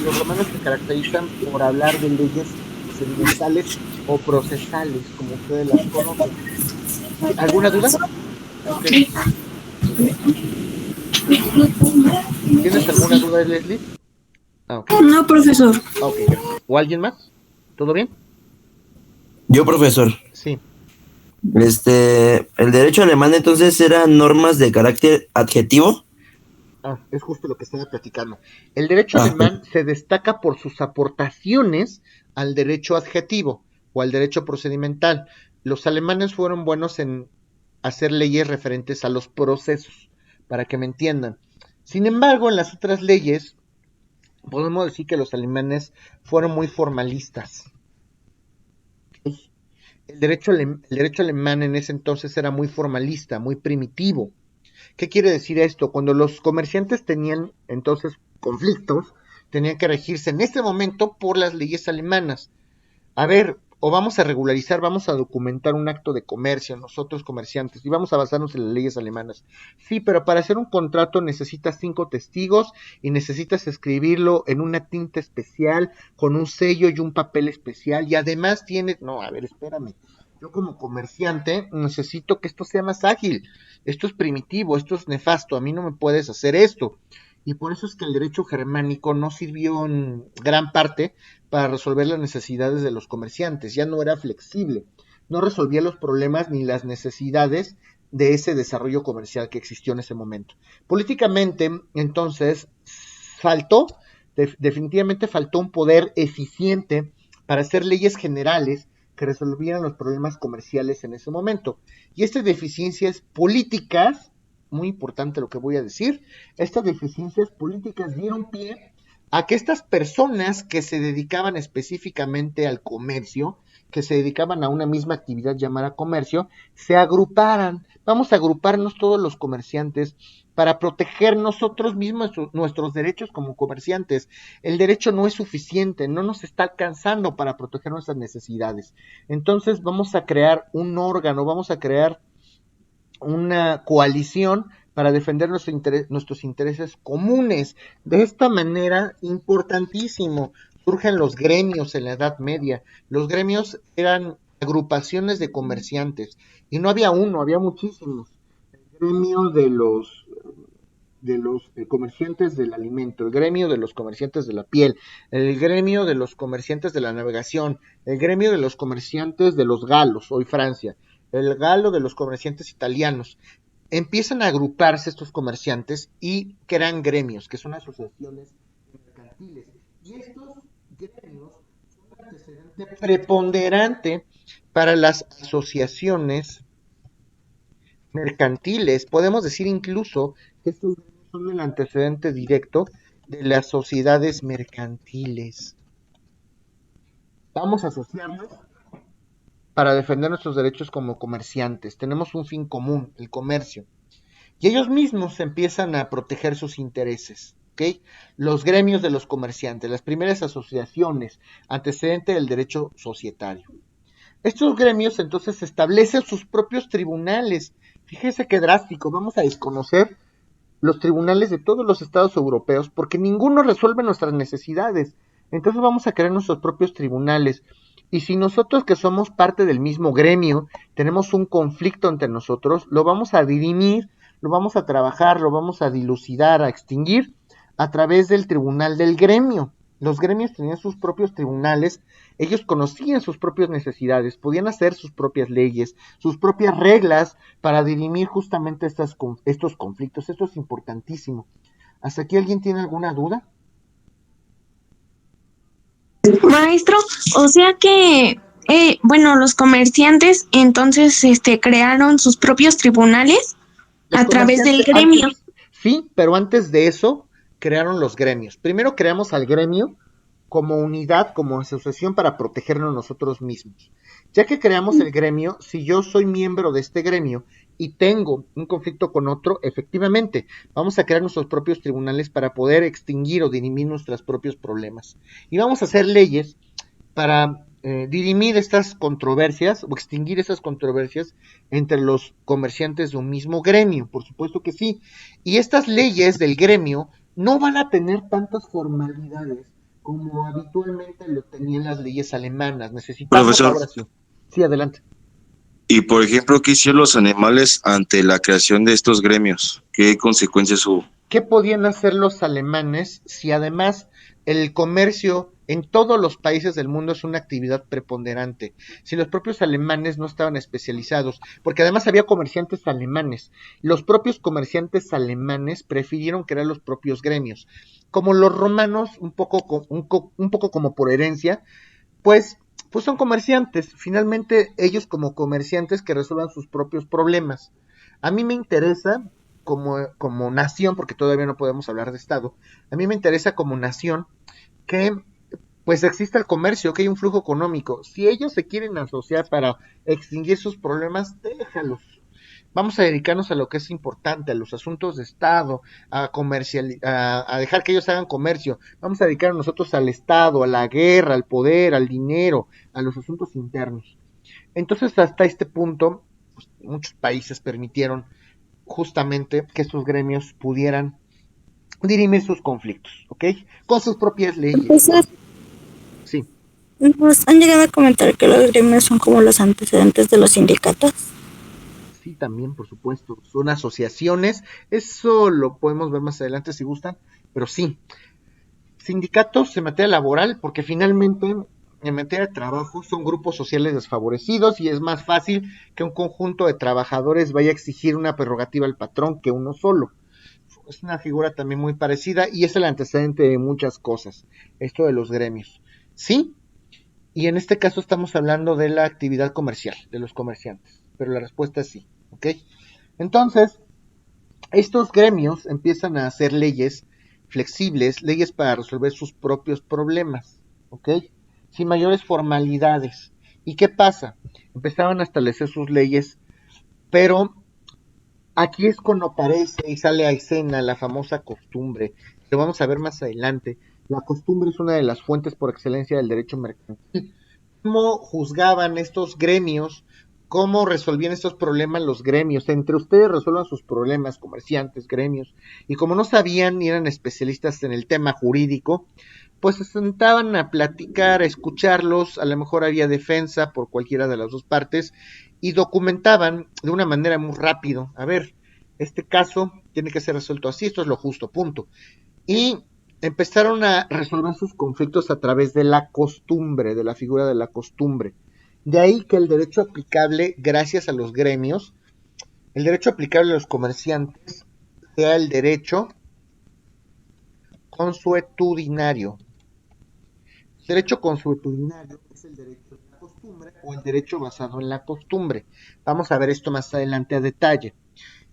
Los romanos se caracterizan por hablar de leyes procedimentales o procesales, como ustedes las conocen. ¿Alguna duda? Okay. ¿Tienes alguna duda, Leslie? Okay. No, profesor. Okay. ¿O alguien más? ¿Todo bien? Yo, profesor. Sí. El derecho alemán entonces eran normas de carácter adjetivo. Es justo lo que estaba platicando. El derecho alemán se destaca por sus aportaciones al derecho adjetivo o al derecho procedimental. Los alemanes fueron buenos en hacer leyes referentes a los procesos, para que me entiendan. Sin embargo, en las otras leyes, podemos decir que los alemanes fueron muy formalistas. El derecho alemán en ese entonces era muy formalista, muy primitivo. ¿Qué quiere decir esto? Cuando los comerciantes tenían entonces conflictos, tenían que regirse en este momento por las leyes alemanas. A ver, o vamos a regularizar, vamos a documentar un acto de comercio, nosotros comerciantes, y vamos a basarnos en las leyes alemanas. Sí, pero para hacer un contrato necesitas 5 testigos y necesitas escribirlo en una tinta especial, con un sello y un papel especial, y además tienes... No, a ver, espérame. Yo como comerciante necesito que esto sea más ágil. Esto es primitivo, esto es nefasto, a mí no me puedes hacer esto. Y por eso es que el derecho germánico no sirvió en gran parte para resolver las necesidades de los comerciantes, ya no era flexible, no resolvía los problemas ni las necesidades de ese desarrollo comercial que existió en ese momento. Políticamente, entonces, definitivamente faltó un poder eficiente para hacer leyes generales que resolvieran los problemas comerciales en ese momento. Y estas deficiencias políticas, muy importante lo que voy a decir, estas deficiencias políticas dieron pie a que estas personas que se dedicaban específicamente al comercio, que se dedicaban a una misma actividad llamada comercio, se agruparan. Vamos a agruparnos todos los comerciantes para proteger nosotros mismos nuestros derechos como comerciantes. El derecho no es suficiente, no nos está alcanzando para proteger nuestras necesidades. Entonces vamos a crear un órgano, vamos a crear una coalición para defender nuestros intereses comunes. De esta manera, importantísimo, surgen los gremios en la Edad Media. Los gremios eran agrupaciones de comerciantes, y no había uno, había muchísimos. El gremio de los comerciantes del alimento, el gremio de los comerciantes de la piel, el gremio de los comerciantes de la navegación, el gremio de los comerciantes de los galos, hoy Francia, el galo de los comerciantes italianos. Empiezan a agruparse estos comerciantes y crean gremios, que son asociaciones mercantiles. Y estos gremios son un antecedente preponderante para las asociaciones mercantiles. Podemos decir incluso que estos gremios son el antecedente directo de las sociedades mercantiles. Vamos a asociarnos para defender nuestros derechos como comerciantes. Tenemos un fin común, el comercio. Y ellos mismos empiezan a proteger sus intereses. ¿Okay? Los gremios de los comerciantes, las primeras asociaciones, antecedente del derecho societario. Estos gremios entonces establecen sus propios tribunales. Fíjese qué drástico, vamos a desconocer los tribunales de todos los estados europeos porque ninguno resuelve nuestras necesidades. Entonces vamos a crear nuestros propios tribunales. Y si nosotros que somos parte del mismo gremio tenemos un conflicto entre nosotros, lo vamos a dirimir, lo vamos a trabajar, lo vamos a dilucidar, a extinguir a través del tribunal del gremio. Los gremios tenían sus propios tribunales, ellos conocían sus propias necesidades, podían hacer sus propias leyes, sus propias reglas para dirimir justamente estos conflictos. Esto es importantísimo. ¿Hasta aquí alguien tiene alguna duda? Maestro, o sea que, bueno, los comerciantes entonces crearon sus propios tribunales a través del gremio. Sí, pero antes de eso crearon los gremios. Primero creamos al gremio como unidad, como asociación para protegernos nosotros mismos. Ya que creamos el gremio, si yo soy miembro de este gremio y tengo un conflicto con otro, efectivamente, vamos a crear nuestros propios tribunales para poder extinguir o dirimir nuestros propios problemas. Y vamos a hacer leyes para dirimir estas controversias o extinguir esas controversias entre los comerciantes de un mismo gremio, por supuesto que sí. Y estas leyes del gremio no van a tener tantas formalidades como habitualmente lo tenían las leyes alemanas. Necesitamos Profesor. Ahora sí. Sí, adelante. Y por ejemplo, ¿qué hicieron los animales ante la creación de estos gremios? ¿Qué consecuencias hubo? ¿Qué podían hacer los alemanes si además el comercio en todos los países del mundo es una actividad preponderante? Si los propios alemanes no estaban especializados, porque además había comerciantes alemanes, los propios comerciantes alemanes prefirieron crear los propios gremios. Como los romanos, un poco como por herencia, pues son comerciantes. Finalmente ellos como comerciantes que resuelvan sus propios problemas. A mí me interesa como nación, porque todavía no podemos hablar de Estado, a mí me interesa como nación que pues exista el comercio, que hay un flujo económico. Si ellos se quieren asociar para extinguir sus problemas, déjalos. Vamos a dedicarnos a lo que es importante, a los asuntos de Estado, a dejar que ellos hagan comercio. Vamos a dedicar nosotros al Estado, a la guerra, al poder, al dinero, a los asuntos internos. Entonces, hasta este punto, pues, muchos países permitieron justamente que estos gremios pudieran dirimir sus conflictos, ¿ok? Con sus propias leyes. Profesor, Sí. ¿nos han llegado a comentar que los gremios son como los antecedentes de los sindicatos? Sí, también, por supuesto, son asociaciones, eso lo podemos ver más adelante si gustan, pero sí, sindicatos en materia laboral, porque finalmente en materia de trabajo son grupos sociales desfavorecidos y es más fácil que un conjunto de trabajadores vaya a exigir una prerrogativa al patrón que uno solo. Es una figura también muy parecida y es el antecedente de muchas cosas, esto de los gremios. Sí, y en este caso estamos hablando de la actividad comercial, de los comerciantes, pero la respuesta es sí, ¿ok? Entonces, estos gremios empiezan a hacer leyes flexibles, leyes para resolver sus propios problemas, ¿ok? Sin mayores formalidades. ¿Y qué pasa? Empezaban a establecer sus leyes, pero aquí es cuando aparece y sale a escena la famosa costumbre. Lo vamos a ver más adelante. La costumbre es una de las fuentes por excelencia del derecho mercantil. ¿Cómo juzgaban estos gremios? ¿Cómo resolvían estos problemas los gremios? Entre ustedes resuelvan sus problemas, comerciantes, gremios. Y como no sabían ni eran especialistas en el tema jurídico, pues se sentaban a platicar, a escucharlos, a lo mejor había defensa por cualquiera de las dos partes y documentaban de una manera muy rápido. A ver, este caso tiene que ser resuelto así, esto es lo justo, punto. Y empezaron a resolver sus conflictos a través de la costumbre, de la figura de la costumbre. De ahí que el derecho aplicable, gracias a los gremios, el derecho aplicable a los comerciantes sea el derecho consuetudinario. El derecho consuetudinario es el derecho de la costumbre o el derecho basado en la costumbre. Vamos a ver esto más adelante a detalle.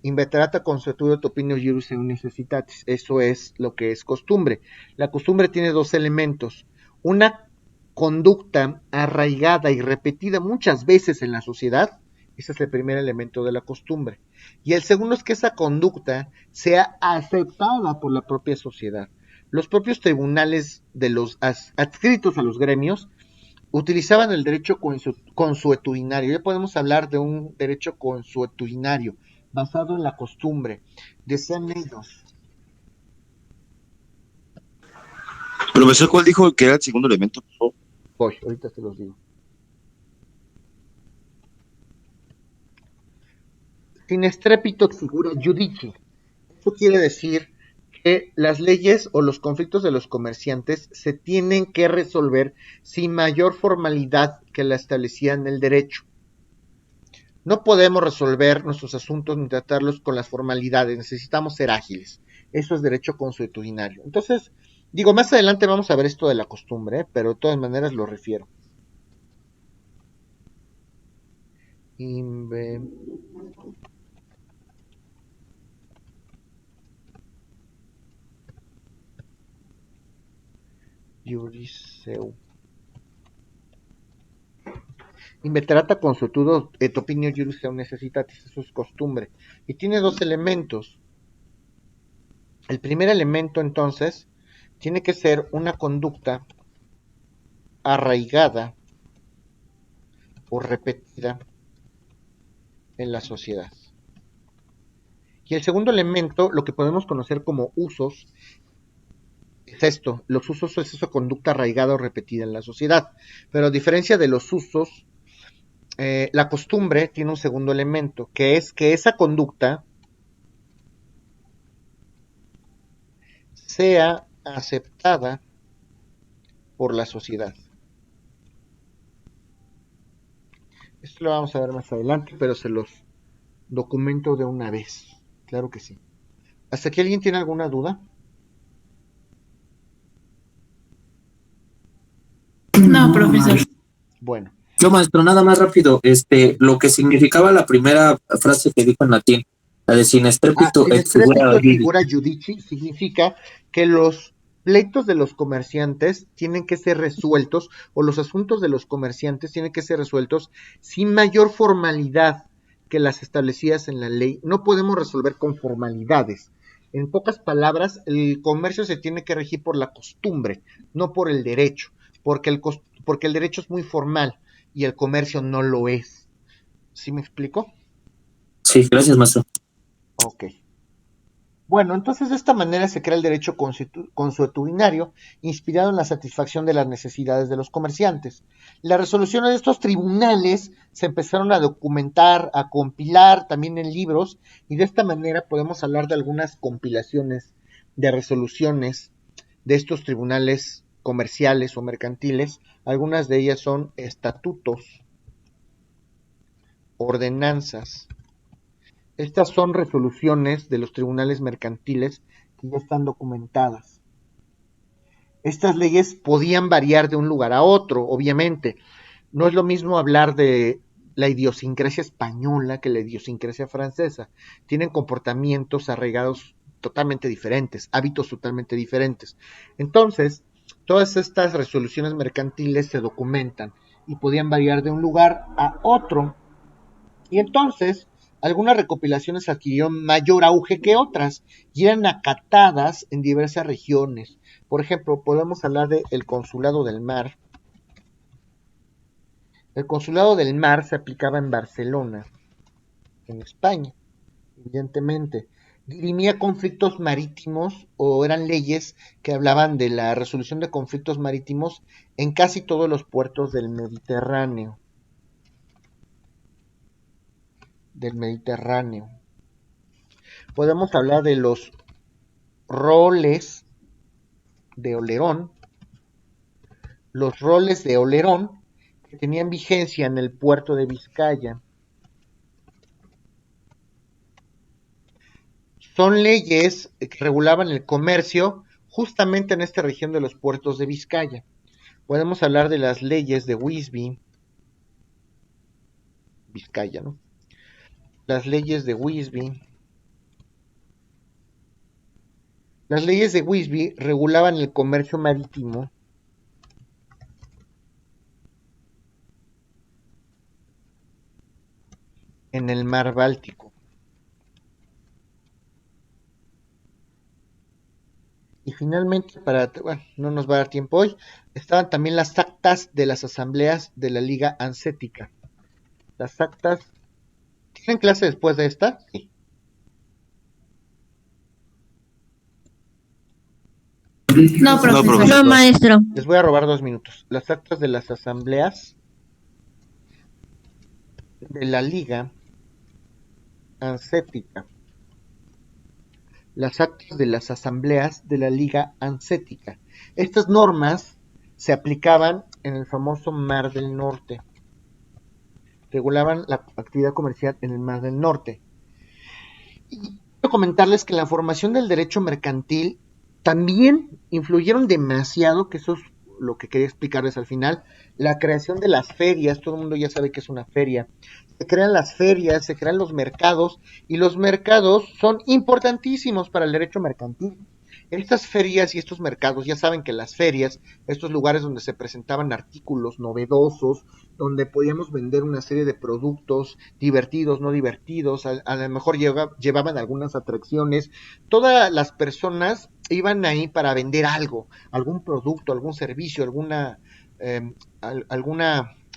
Inveterata consuetudo opinio iuris et necessitatis. Eso es lo que es costumbre. La costumbre tiene dos elementos. Una conducta arraigada y repetida muchas veces en la sociedad. Ese es el primer elemento de la costumbre. Y el segundo es que esa conducta sea aceptada por la propia sociedad. Los propios tribunales de los adscritos a los gremios utilizaban el derecho consuetudinario. Ya podemos hablar de un derecho consuetudinario basado en la costumbre. Decían ellos. Profesor, ¿cuál dijo que era el segundo elemento? Voy, ahorita te los digo. Sin estrépito figura judici. Eso quiere decir que las leyes o los conflictos de los comerciantes se tienen que resolver sin mayor formalidad que la establecía en el derecho. No podemos resolver nuestros asuntos ni tratarlos con las formalidades, necesitamos ser ágiles. Eso es derecho consuetudinario. Entonces, digo, más adelante vamos a ver esto de la costumbre, pero de todas maneras lo refiero. Juriseu. Inveterata consuetudo et opinio juris et necessitatis, eso es costumbre. Y tiene dos elementos. El primer elemento, entonces, tiene que ser una conducta arraigada o repetida en la sociedad. Y el segundo elemento, lo que podemos conocer como usos, es esto. Los usos es esa conducta arraigada o repetida en la sociedad. Pero a diferencia de los usos, la costumbre tiene un segundo elemento, que es que esa conducta sea aceptada por la sociedad. Esto lo vamos a ver más adelante, pero se los documento de una vez. Claro que sí. ¿Hasta aquí alguien tiene alguna duda? No, profesor. Bueno. Yo, maestro, nada más rápido, lo que significaba la primera frase que dijo en latín, la de sin estrépito sin et figura figura judici, significa que los pleitos de los comerciantes tienen que ser resueltos, o los asuntos de los comerciantes tienen que ser resueltos sin mayor formalidad que las establecidas en la ley. No podemos resolver con formalidades. En pocas palabras, el comercio se tiene que regir por la costumbre, no por el derecho, porque el derecho es muy formal y el comercio no lo es. ¿Sí me explico? Sí, gracias, maestro. Ok. Bueno, entonces de esta manera se crea el derecho consuetudinario, inspirado en la satisfacción de las necesidades de los comerciantes. Las resoluciones de estos tribunales se empezaron a documentar, a compilar también en libros, y de esta manera podemos hablar de algunas compilaciones de resoluciones de estos tribunales comerciales o mercantiles. Algunas de ellas son estatutos, ordenanzas. Estas son resoluciones de los tribunales mercantiles que ya están documentadas. Estas leyes podían variar de un lugar a otro, obviamente. No es lo mismo hablar de la idiosincrasia española que la idiosincrasia francesa. Tienen comportamientos arraigados totalmente diferentes, hábitos totalmente diferentes. Entonces, todas estas resoluciones mercantiles se documentan y podían variar de un lugar a otro. Y entonces, algunas recopilaciones adquirieron mayor auge que otras y eran acatadas en diversas regiones. Por ejemplo, podemos hablar del Consulado del Mar. El Consulado del Mar se aplicaba en Barcelona, en España, evidentemente. dirimía conflictos marítimos o eran leyes que hablaban de la resolución de conflictos marítimos en casi todos los puertos del Mediterráneo. Podemos hablar de los roles de Olerón, que tenían vigencia en el puerto de Vizcaya. Son leyes que regulaban el comercio justamente en esta región de los puertos de Vizcaya. Podemos hablar de las leyes de Wisby, Vizcaya, ¿no? Las leyes de Wisby. Las leyes de Wisby regulaban el comercio marítimo en el mar Báltico. Y finalmente, no nos va a dar tiempo hoy, estaban también las actas de las asambleas de la Liga Hansética. Las actas, ¿tienen clase después de esta? Sí. No, profesor. No, maestro. Les voy a robar 2 minutos. Las actas de las asambleas de la Liga Hansética. Las actas de las asambleas de la Liga Hansética. Estas normas se aplicaban en el famoso Mar del Norte. Regulaban la actividad comercial en el Mar del Norte. Y quiero comentarles que en la formación del derecho mercantil también influyeron demasiado, que eso es lo que quería explicarles al final, la creación de las ferias. Todo el mundo ya sabe que es una feria. Se crean las ferias, se crean los mercados, y los mercados son importantísimos para el derecho mercantil. Estas ferias y estos mercados, ya saben que las ferias, estos lugares donde se presentaban artículos novedosos, donde podíamos vender una serie de productos divertidos, no divertidos, a lo mejor llevaban algunas atracciones. Todas las personas iban ahí para vender algo, algún producto, algún servicio, alguna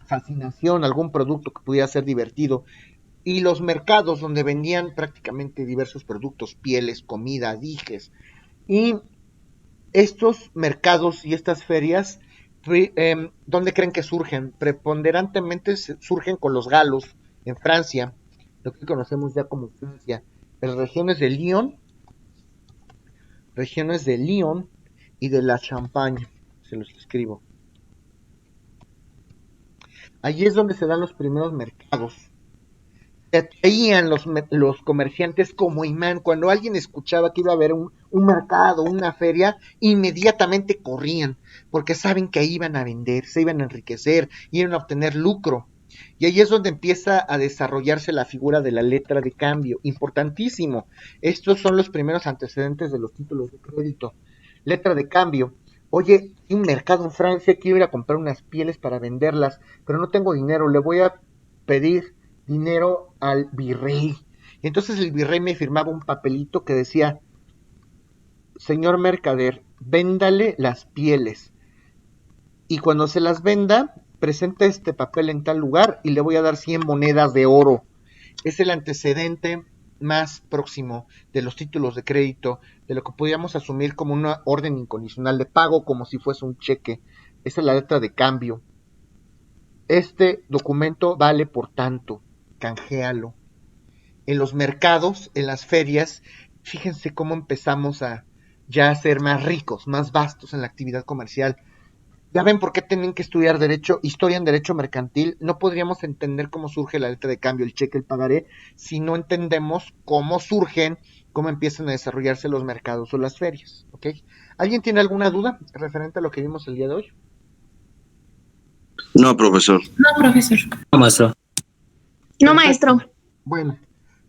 fascinación, algún producto que pudiera ser divertido. Y los mercados donde vendían prácticamente diversos productos, pieles, comida, dijes. Y estos mercados y estas ferias, ¿dónde creen que surgen? Preponderantemente surgen con los galos en Francia, lo que conocemos ya como Francia, en regiones de Lyon y de la Champagne, se los escribo. Allí es donde se dan los primeros mercados. Se atraían los comerciantes como imán. Cuando alguien escuchaba que iba a haber un mercado, una feria, inmediatamente corrían, porque saben que ahí iban a vender, se iban a enriquecer, iban a obtener lucro. Y ahí es donde empieza a desarrollarse la figura de la letra de cambio, importantísimo. Estos son los primeros antecedentes de los títulos de crédito. Letra de cambio. Oye, hay un mercado en Francia, quiero ir a comprar unas pieles para venderlas, pero no tengo dinero, le voy a pedir dinero al virrey. Y entonces el virrey me firmaba un papelito que decía: señor mercader, véndale las pieles, y cuando se las venda, presenta este papel en tal lugar y le voy a dar 100 monedas de oro. Es el antecedente más próximo de los títulos de crédito, de lo que podríamos asumir como una orden incondicional de pago, como si fuese un cheque. Esa es la letra de cambio. Este documento vale por tanto, canjealo. En los mercados, en las ferias, fíjense cómo empezamos a ya ser más ricos, más vastos en la actividad comercial. Ya ven por qué tienen que estudiar derecho, historia en derecho mercantil. No podríamos entender cómo surge la letra de cambio, el cheque, el pagaré, si no entendemos cómo surgen, cómo empiezan a desarrollarse los mercados o las ferias. ¿Ok? ¿Alguien tiene alguna duda referente a lo que vimos el día de hoy? No, profesor. No, profesor. No, maestro. No, maestro. Bueno,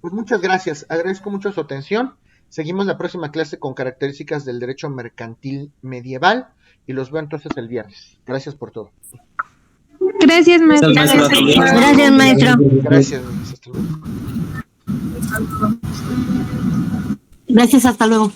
pues muchas gracias. Agradezco mucho su atención. Seguimos la próxima clase con características del derecho mercantil medieval y los veo entonces el viernes. Gracias por todo. Gracias, maestro. Gracias, maestro. Gracias. Hasta luego. Gracias, hasta luego.